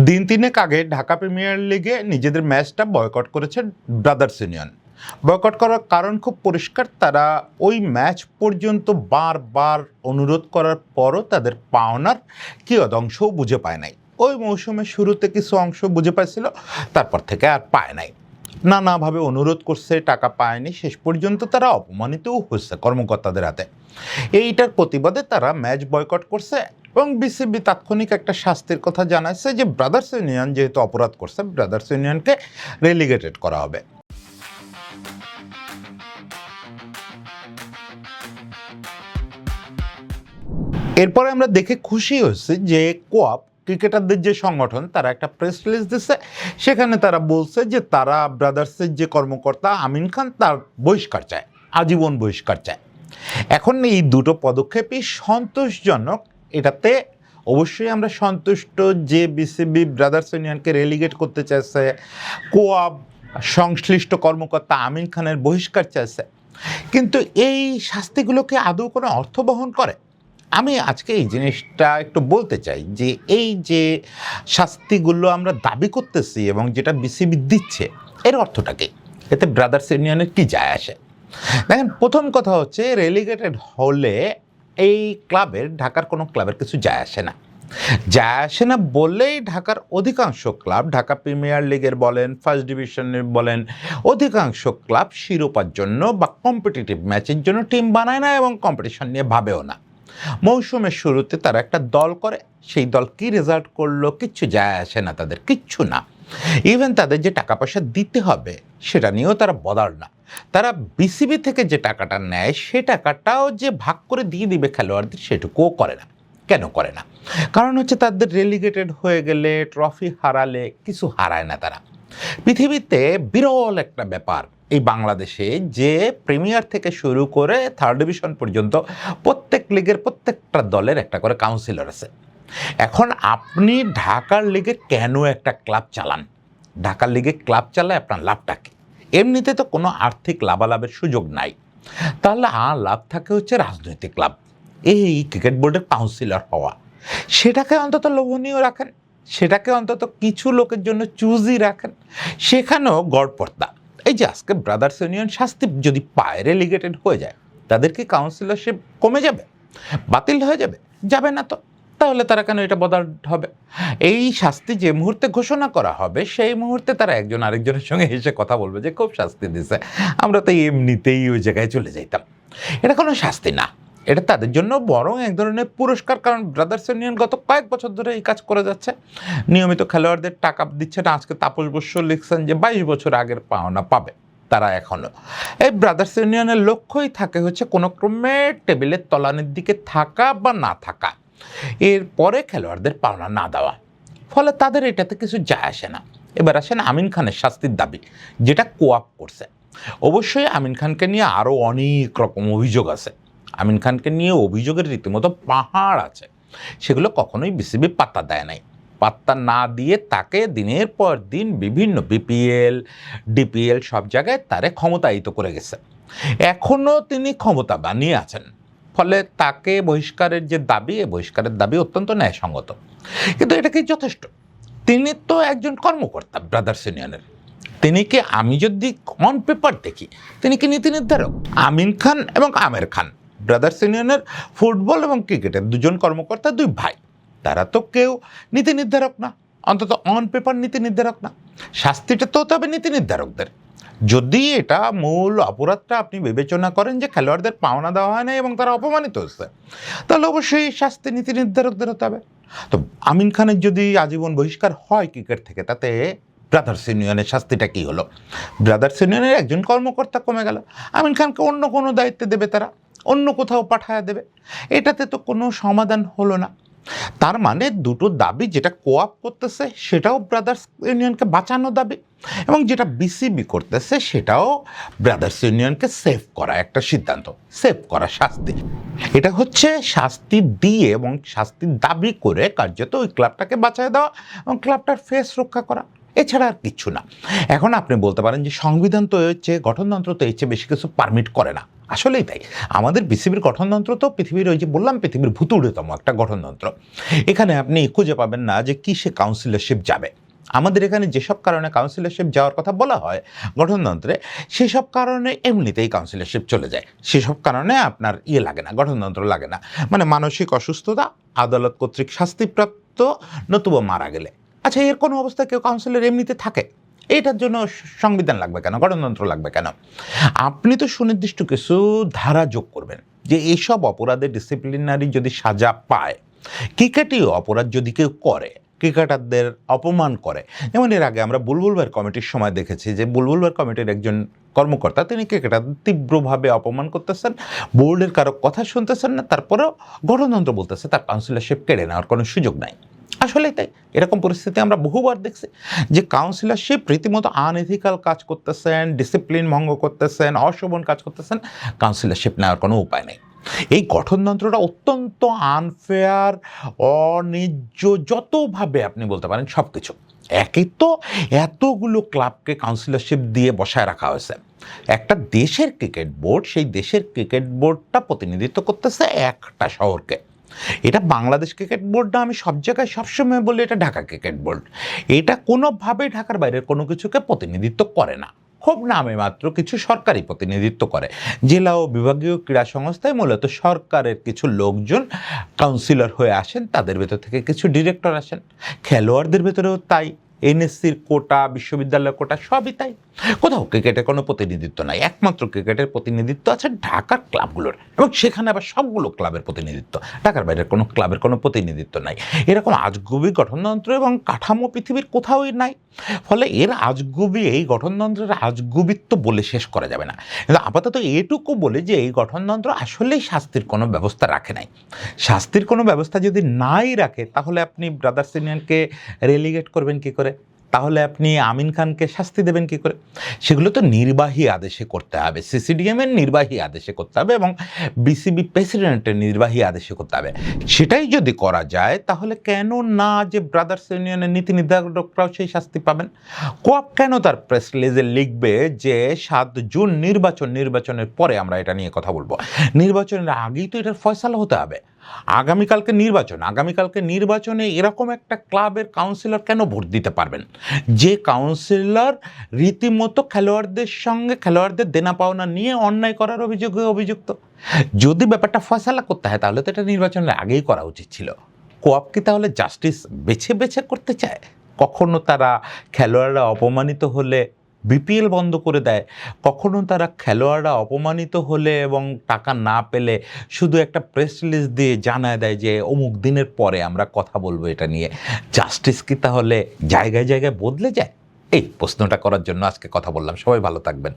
দিন তিনেক আগে ঢাকা প্রিমিয়ার লিগে নিজেদের ম্যাচটা বয়কট করেছে ব্রাদার্স ইউনিয়ন। বয়কট করার কারণ খুব পরিষ্কার, তারা ওই ম্যাচ পর্যন্ত বারবার অনুরোধ করার পরও তাদের পাওনার কিয়দংশও বুঝে পায় নাই। ওই মৌসুমের শুরুতে কিছু অংশ বুঝে পাইছিল, তারপর থেকে আর পায় নাই। নানাভাবে অনুরোধ করছে, টাকা পায়নি, শেষ পর্যন্ত তারা অপমানিতও হচ্ছে কর্মকর্তাদের হাতে। এইটার প্রতিবাদে তারা ম্যাচ বয়কট করছে এবং বিসিবি তাৎক্ষণিক একটা শাস্তির কথা জানাচ্ছে যে ব্রাদার্স ইউনিয়ন যেহেতু অপরাধ করছে, ব্রাদার্স ইউনিয়নকে রেলিগেটেড করা হবে। এরপরে আমরা দেখে খুশি হয়েছি যে কোয়াপ ক্রিকেটারদের যে সংগঠন তারা একটা প্রেস রিলিজ দিচ্ছে, সেখানে তারা বলছে যে তারা ব্রাদার্সের যে কর্মকর্তা আমিন খান তার বহিষ্কার চায়, আজীবন বহিষ্কার চায়। এখন এই দুটো পদক্ষেপই সন্তোষজনক। এটাতে অবশ্যই আমরা সন্তুষ্ট যে বিসিবি ব্রাদার্স ইউনিয়নকে রেলিগেট করতে চাইছে, কোয়াপ সংশ্লিষ্ট কর্মকর্তা আমিন খানের বহিষ্কার চাইছে, কিন্তু এই শাস্তিগুলোকে আদৌ কোনো অর্থ বহন করে? আমি আজকে এই জিনিসটা একটু বলতে চাই যে এই যে শাস্তিগুলো আমরা দাবি করতেছি এবং যেটা বিসিবি দিচ্ছে, এর অর্থটা কি? এতে ব্রাদার্স ইউনিয়নের কি যায় আসে? দেখেন, প্রথম কথা হচ্ছে রেলিগেটেড হলে এই ক্লাবের, ঢাকার কোনো ক্লাবের কিছু যায় আসে না। যায় আসে না বললেই ঢাকার অধিকাংশ ক্লাব, ঢাকা প্রিমিয়ার লিগের বলেন, ফার্স্ট ডিভিশনের বলেন, অধিকাংশ ক্লাব শিরোপার জন্য বা কম্পিটিটিভ ম্যাচের জন্য টিম বানায় না এবং কম্পিটিশন নিয়ে ভাবেও না। মৌসুমের শুরুতে তারা একটা দল করে, সেই দল কি রেজাল্ট করলো কিচ্ছু যায় আসে না তাদের, কিচ্ছু না। ইভেন তাদের যে টাকা পয়সা দিতে হবে সেটা নিয়েও তারা বদার না। তারা বিসিবি থেকে যে টাকাটা নেয় সে টাকাটাও যে ভাগ করে দিয়ে দিবে খেলোয়াড়দের, সেটুকুও করে না। কেন করে না? কারণ হচ্ছে তাদের রেলিগেটেড হয়ে গেলে, ট্রফি হারালে কিছু হারায় না তারা। পৃথিবীতে বিরল একটা ব্যাপার এই বাংলাদেশে যে প্রিমিয়ার থেকে শুরু করে থার্ড ডিভিশন পর্যন্ত প্রত্যেক লিগের প্রত্যেকটা দলের একটা করে কাউন্সিলর আছে। এখন আপনি ঢাকার লিগে কেন একটা ক্লাব চালান? ঢাকার লিগে ক্লাব চালায় আপনার লাভটা কি? এমনিতে তো কোনো আর্থিক লাভালাভের সুযোগ নাই। তাহলে লাভ থাকে হচ্ছে রাজনৈতিক লাভ, এই ক্রিকেট বোর্ডের কাউন্সিলর হওয়া। সেটাকে অন্তত লোভনীয় রাখেন, সেটাকে অন্তত কিছু লোকের জন্য চুজি রাখেন, সেখানেও গড়পড়তা। এই যে আজকে ব্রাদার্স ইউনিয়ন শাস্তি যদি পায়, রেলিগেটেড হয়ে যায়, তাদের কি কাউন্সিলরশিপ কমে যাবে, বাতিল হয়ে যাবে? যাবে না তো। তাহলে তারা কেন এটা বদল হবে? এই শাস্তি যে মুহূর্তে ঘোষণা করা হবে সেই মুহূর্তে তারা একজন আরেকজনের সঙ্গে এসে কথা বলবে যে খুব শাস্তি দিছে, আমরা তো এমনিতেই ওই জায়গায় চলে যাইতাম। এটা কোনো শাস্তি না, এটা তাদের জন্য বরং এক ধরনের পুরস্কার। কারণ ব্রাদার্স ইউনিয়ন গত কয়েক বছর ধরে এই কাজ করে যাচ্ছে, নিয়মিত খেলোয়াড়দের টাকা দিচ্ছে না। আজকে তাপস বসু লিখছেন যে 22 বছর আগের পাওনা পাবে তারা এখনও। এই ব্রাদার্স ইউনিয়নের লক্ষ্যই থাকে হচ্ছে কোনো ক্রমে টেবিলের তলানির দিকে থাকা বা না থাকা, এরপরে খেলোয়াড়দের পাওনা না দেওয়া। ফলে তাদের এটাতে কিছু যায় আসে না। এবার আসেন আমিন খানের শাস্তির দাবি, যেটা কোয়াপ করছে। অবশ্যই আমিন খানকে নিয়ে আরও অনেক রকম অভিযোগ আছে। আমিন খানকে নিয়ে অভিযোগের রীতিমতো পাহাড় আছে, সেগুলো কখনোই বিসিবি পাত্তা দেয় নাই। পাত্তা না দিয়ে তাকে দিনের পর দিন বিভিন্ন বিপিএল, ডিপিএল সব জায়গায় তারে ক্ষমতায়িত করে গেছে। এখনও তিনি ক্ষমতা বানিয়ে আছেন। ফলে তাকে বহিষ্কারের যে দাবি, এই বহিষ্কারের দাবি অত্যন্ত ন্যায়সঙ্গত। কিন্তু এটা কি যথেষ্ট? তিনি তো একজন কর্মকর্তা ব্রাদার্স ইউনিয়নের। তিনি কি, আমি যদি অন পেপার দেখি, তিনি কি নীতি নির্ধারক? আমিন খান এবং আমের খান ব্রাদার্স ইউনিয়নের ফুটবল এবং ক্রিকেটের দুজন কর্মকর্তা, দুই ভাই। তারা তো কেউ নীতি নির্ধারক না, অন্তত অন পেপার নীতি নির্ধারক না। শাস্তিটা তো তবে নীতি নির্ধারকদের। যদি এটা মূল অপরাধটা আপনি বিবেচনা করেন যে খেলোয়াড়দের পাওনা দেওয়া হয় না এবং তারা অপমানিত হচ্ছে, তাহলে অবশ্যই শাস্তি নীতি নির্ধারকদের হতে হবে। তো আমিন খানের যদি আজীবন বহিষ্কার হয় ক্রিকেট থেকে, তাতে ব্রাদার্স ইউনিয়নের শাস্তিটা কী হলো? ব্রাদার্স ইউনিয়নের একজন কর্মকর্তা কমে গেল। আমিন খানকে অন্য কোনো দায়িত্বে দেবে তারা, অন্য কোথাও পাঠায় দেবে। এটাতে তো কোনো সমাধান হলো না। তার মানে দুটো দাবি, যেটা কোয়াপ করতেছে সেটাও ব্রাদার্স ইউনিয়নকে বাঁচানো দাবি, এবং যেটা বিসিবি করতেছে সেটাও ব্রাদার্স ইউনিয়নকে সেভ করা একটা সিদ্ধান্ত, সেভ করা শাস্তি। এটা হচ্ছে শাস্তি দিয়ে এবং শাস্তির দাবি করে কার্যত ওই ক্লাবটাকে বাঁচায় দেওয়া এবং ক্লাবটার ফেস রক্ষা করা, এছাড়া আর কিছু না। এখন আপনি বলতে পারেন যে সংবিধান তো হচ্ছে, গঠনতন্ত্র তো এর চেয়ে বেশি কিছু পারমিট করে না। আসলেই তাই। আমাদের বিসিবির গঠনতন্ত্র তো পৃথিবীর ওই যে বললাম পৃথিবীর ভূতুড়েতম একটা গঠনতন্ত্র। এখানে আপনি খুঁজে পাবেন না যে কিসে কাউন্সিলরশিপ যাবে। আমাদের এখানে যেসব কারণে কাউন্সিলরশিপ যাওয়ার কথা বলা হয় গঠনতন্ত্রে, সেসব কারণে এমনিতেই কাউন্সিলরশিপ চলে যায়। সেসব কারণে আপনার লাগে না, গঠনতন্ত্র লাগে না। মানে মানসিক অসুস্থতা, আদালত কর্তৃক শাস্তিপ্রাপ্ত, নতুবা মারা গেলে। আচ্ছা, এর কোনো অবস্থায় কেউ কাউন্সিলর এমনিতে থাকে? এইটার জন্য সংবিধান লাগবে কেন, গঠনতন্ত্র লাগবে কেন? আপনি তো সুনির্দিষ্ট কিছু ধারা যোগ করবেন যে এইসব অপরাধে ডিসিপ্লিনারি যদি সাজা পায়, ক্রিকেটীয় অপরাধ যদি কেউ করে, ক্রিকেটারদের অপমান করে, যেমন এর আগে আমরা বুলবুল ভাইয়ের কমিটির সময় দেখেছি যে বুলবুল ভাইয়ের কমিটির একজন কর্মকর্তা তিনি ক্রিকেটারদের তীব্রভাবে অপমান করতেছেন, বোর্ডের কারো কথা শুনতেছেন না, তারপরেও গঠনতন্ত্র বলতেছে তার কাউন্সিলরশিপ কেড়ে নেওয়ার কোনো সুযোগ নাই। আসলে তাই, এরকম পরিস্থিতি আমরা বহুবার দেখছি যে কাউন্সিলরশিপ রীতিমতো আনএথিক্যাল কাজ করতেছেন, ডিসিপ্লিন ভঙ্গ করতেছেন, অশোভন কাজ করতেছেন, কাউন্সিলরশিপ নেওয়ার কোনো উপায় নেই। এই গঠনতন্ত্রটা অত্যন্ত আনফেয়ার, অন্যায্য, যতভাবে আপনি বলতে পারেন সব কিছু। একে তো এতগুলো ক্লাবকে কাউন্সিলরশিপ দিয়ে বসায় রাখা হয়েছে। একটা দেশের ক্রিকেট বোর্ড, সেই দেশের ক্রিকেট বোর্ডটা প্রতিনিধিত্ব করতেছে একটা শহরকে। এটা বাংলাদেশ ক্রিকেট বোর্ড না, আমি সব জায়গায় সবসময় বলি এটা ঢাকা ক্রিকেট বোর্ড। এটা কোনোভাবেই ঢাকার বাইরের কোনো কিছুকে প্রতিনিধিত্ব করে না, খুব নামে মাত্র কিছু সরকারি প্রতিনিধিত্ব করে। জেলা ও বিভাগীয় ক্রীড়া সংস্থায় মূলত সরকারের কিছু লোকজন কাউন্সিলর হয়ে আসেন, তাদের ভেতর থেকে কিছু ডিরেক্টর আসেন। খেলোয়াড়দের ভেতরেও তাই, এনএসসির কোটা, বিশ্ববিদ্যালয়ের কোটা, সবই তাই। কোথাও ক্রিকেটের কোনো প্রতিনিধিত্ব নাই, একমাত্র ক্রিকেটের প্রতিনিধিত্ব আছে ঢাকার ক্লাবগুলোর, এবং সেখানে আবার সবগুলো ক্লাবের প্রতিনিধিত্ব, ঢাকার বাইরের কোনো ক্লাবের কোনো প্রতিনিধিত্ব নাই। এরকম আজগুবি গঠনতন্ত্র এবং কাঠামো পৃথিবীর কোথাওই নাই। ফলে এর আজগুবি, এই গঠনতন্ত্রের আজগুবিত্ব বলে শেষ করা যাবে না। কিন্তু আপাতত এটুকু বলে যে এই গঠনতন্ত্র আসলেই শাস্তির কোনো ব্যবস্থা রাখে নাই। শাস্তির কোনো ব্যবস্থা যদি নাই রাখে, তাহলে আপনি ব্রাদার্স ইউনিয়নকে রেলিগেট করবেন কী করে? তাহলে আপনি আমিন খানকে শাস্তি দেবেন কী করে? সেগুলো তো নির্বাহী আদেশে করতে হবে, সিসিডিএমের নির্বাহী আদেশে করতে হবে এবং বিসিবি প্রেসিডেন্টের নির্বাহী আদেশে করতে হবে। সেটাই যদি করা যায়, তাহলে কেন না যে ব্রাদার্স ইউনিয়নের নীতি নির্ধারকরাও সেই শাস্তি পাবেন? কোয়াপ কেন তার প্রেস রিলিজে লিখবে যে 7 জুন নির্বাচনের পরে আমরা এটা নিয়ে কথা বলবো? নির্বাচনের আগেই তো এটার ফয়সালা হতে হবে। আগামীকালকে নির্বাচনে এরকম একটা ক্লাবের কাউন্সিলর কেন ভোট দিতে পারবেন যে কাউন্সিলর রীতিমতো খেলোয়াড়দের সঙ্গে, খেলোয়াড়দের দেনা পাওনা নিয়ে অন্যায় করার অভিযোগে অভিযুক্ত? যদি ব্যাপারটা ফয়সালা করতে হয়, তাহলে তো এটা নির্বাচনের আগেই করা উচিত ছিল। কোয়াপ কি তাহলে জাস্টিস বেছে বেছে করতে চায়? কখনো তারা খেলোয়াড়রা অপমানিত হলে বিপিএল বন্ধ করে দেয়, কখনো তারা খেলোয়াড়রা অপমানিত হলে এবং টাকা না পেলে শুধু একটা প্রেস রিলিজ দিয়ে জানায় দেয় যে অমুক দিনের পরে আমরা কথা বলবো এটা নিয়ে। জাস্টিস কি তাহলে জায়গায় জায়গায় বদলে যায়? এই প্রশ্নটা করার জন্য আজকে কথা বললাম। সবাই ভালো থাকবেন।